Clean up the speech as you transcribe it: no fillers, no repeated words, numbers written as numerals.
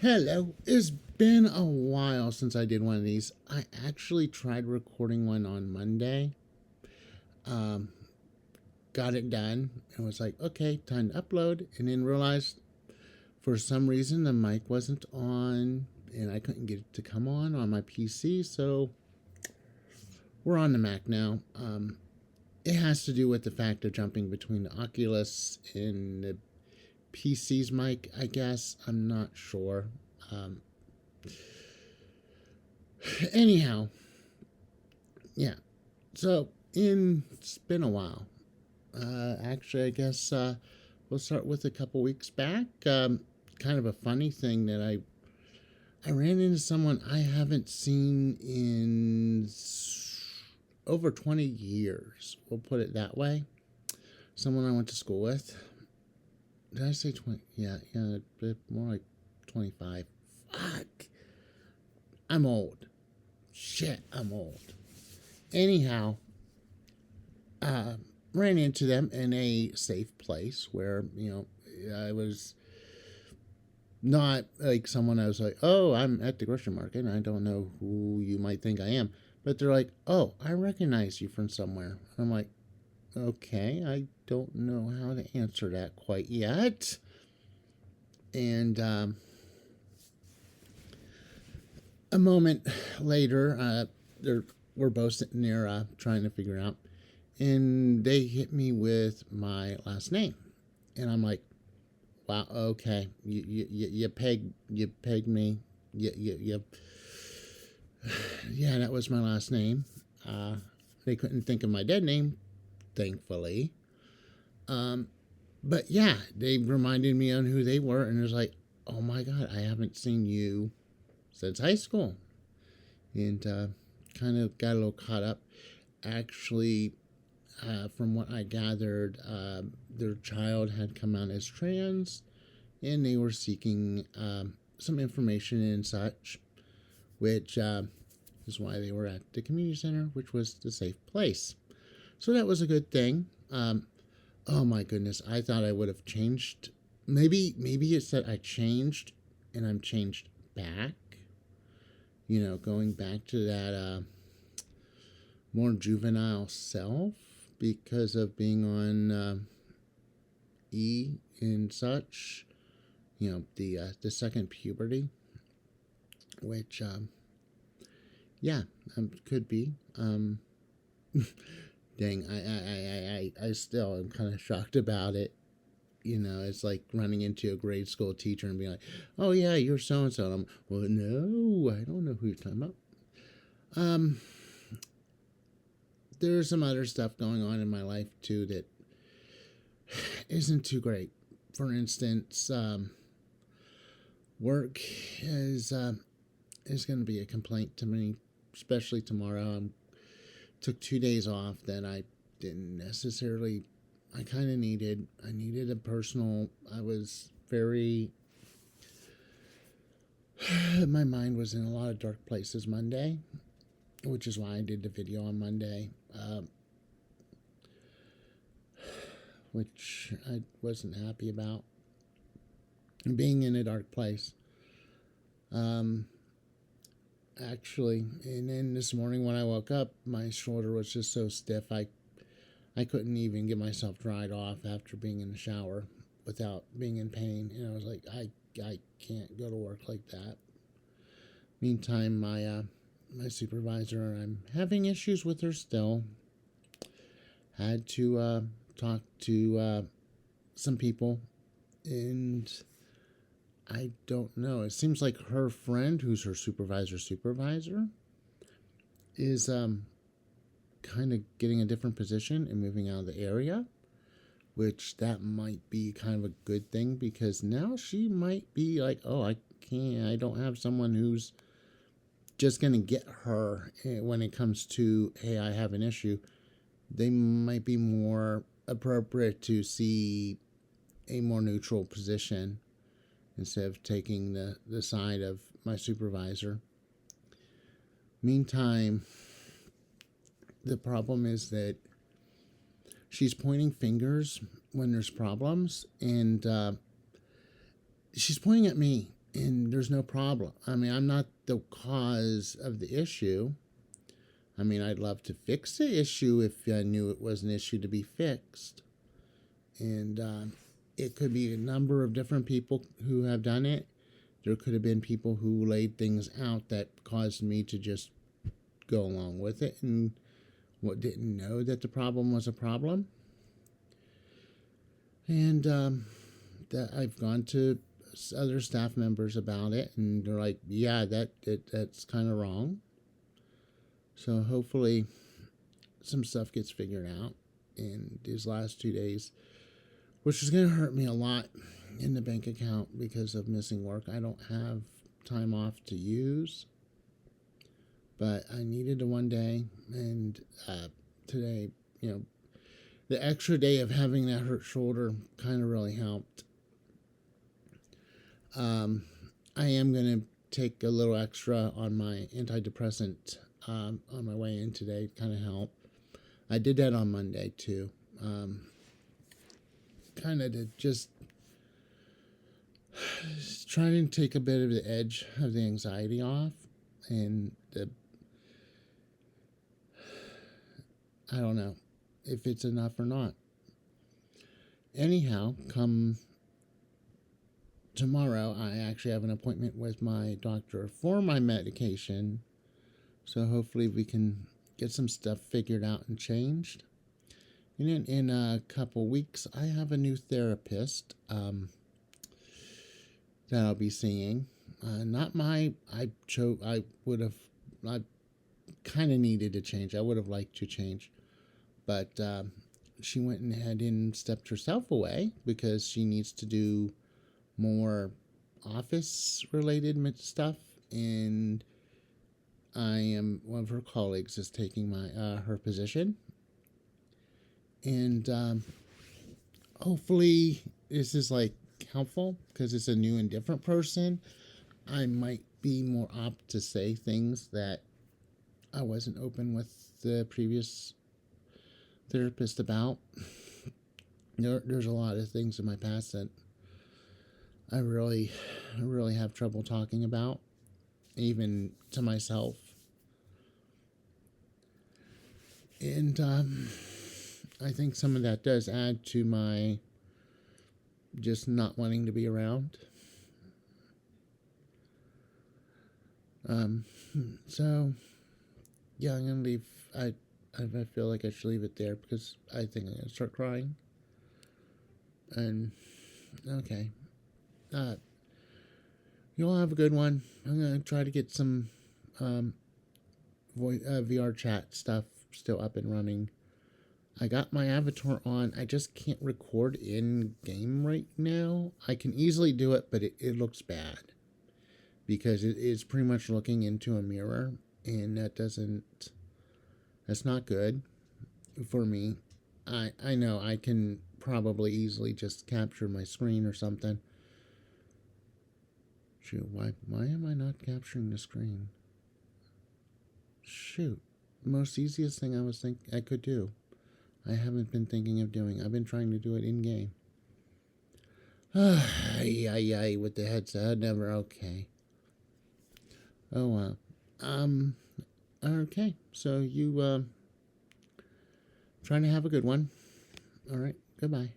Hello. It's been a while since I did one of these. I actually tried recording one on Monday. Um, got it done and was like, okay, time to upload. And then realized for some reason the mic wasn't on and I couldn't get it to come on my PC. So we're on the Mac now. It has to do with the fact of jumping between the Oculus and the PC's mic, I guess. I'm not sure. Um, Anyhow, yeah. So it's been a while. Actually, I guess we'll start with a couple weeks back. Kind of a funny thing that I ran into someone I haven't seen in over 20 years. We'll put it that way. Someone I went to school with. Did I say 20? Yeah, more like 25. Fuck. I'm old. Shit, I'm old. Anyhow, uh, ran into them in a safe place where, I was not like someone I was like, oh, I'm at the grocery market and I don't know who you might think I am. But they're like, oh, I recognize you from somewhere. I'm like, okay, I don't know how to answer that quite yet. And a moment later, we're both sitting there trying to figure out, and they hit me with my last name, and I'm like, wow, okay, you pegged me, you yeah, that was my last name. They couldn't think of my dead name, thankfully. Um, but yeah, they reminded me on who they were, and it was like, oh my god, I haven't seen you since high school, and kind of got a little caught up. Actually, from what I gathered, their child had come out as trans, and they were seeking some information and such, which is why they were at the community center, which was the safe place. So that was a good thing. Oh my goodness, I thought I would have changed. Maybe it said I changed, and I'm changed back. Going back to that more juvenile self because of being on E and such. The second puberty, which yeah, could be. Dang, I still am kind of shocked about it. It's like running into a grade school teacher and being like, "Oh yeah, you're so and so." I'm, well, no, I don't know who you're talking about. Um, there's some other stuff going on in my life too that isn't too great. For instance, work is going to be a complaint to me, especially tomorrow. Took 2 days off that I didn't necessarily. I kind of needed. I needed a personal. I was very. My mind was in a lot of dark places Monday, which is why I did the video on Monday, which I wasn't happy about. Being in a dark place. Actually, and then this morning when I woke up, my shoulder was just so stiff I couldn't even get myself dried off after being in the shower without being in pain. And I was like, I can't go to work like that. Meantime, my supervisor, I'm having issues with her still. Had to talk to some people, and I don't know. It seems like her friend, who's her supervisor, is kind of getting a different position and moving out of the area, which that might be kind of a good thing because now she might be like, oh, I don't have someone who's just going to get her when it comes to, hey, I have an issue. They might be more appropriate to see a more neutral position instead of taking the side of my supervisor. Meantime, the problem is that she's pointing fingers when there's problems, and she's pointing at me. and there's no problem. I mean, I'm not the cause of the issue. I mean, I'd love to fix the issue if I knew it was an issue to be fixed. And it could be a number of different people who have done it. There could have been people who laid things out that caused me to just go along with it and didn't know that the problem was a problem. And that I've gone to other staff members about it, and they're like, "Yeah, that's kind of wrong." So hopefully, some stuff gets figured out in these last 2 days, which is going to hurt me a lot in the bank account because of missing work. I don't have time off to use, but I needed the one day, and today, the extra day of having that hurt shoulder kind of really helped. I am going to take a little extra on my antidepressant on my way in today to kind of help. I did that on Monday too. Kind of to just trying to take a bit of the edge of the anxiety off, and I don't know if it's enough or not. Anyhow, come tomorrow, I actually have an appointment with my doctor for my medication, so hopefully we can get some stuff figured out and changed. And in a couple weeks, I have a new therapist that I'll be seeing. Not my, I kind of needed to change. I would have liked to change. But she went ahead and stepped herself away because she needs to do more office-related stuff. And one of her colleagues is taking her position. And hopefully this is helpful because it's a new and different person. I might be more apt to say things that I wasn't open with the previous therapist about. There's a lot of things in my past that I really have trouble talking about, even to myself. And I think some of that does add to my just not wanting to be around. So yeah, I'm gonna leave. I feel like I should leave it there because I think I'm gonna start crying. And okay, you all have a good one. I'm gonna try to get some VR chat stuff still up and running. I got my avatar on. I just can't record in game right now. I can easily do it, but it looks bad because it is pretty much looking into a mirror, and that's not good for me. I know I can probably easily just capture my screen or something. Shoot, why am I not capturing the screen? Shoot, most easiest thing I could do. I haven't been thinking of doing. I've been trying to do it in game. With the headset, never okay. Oh well. Okay. So you trying to have a good one. All right. Goodbye.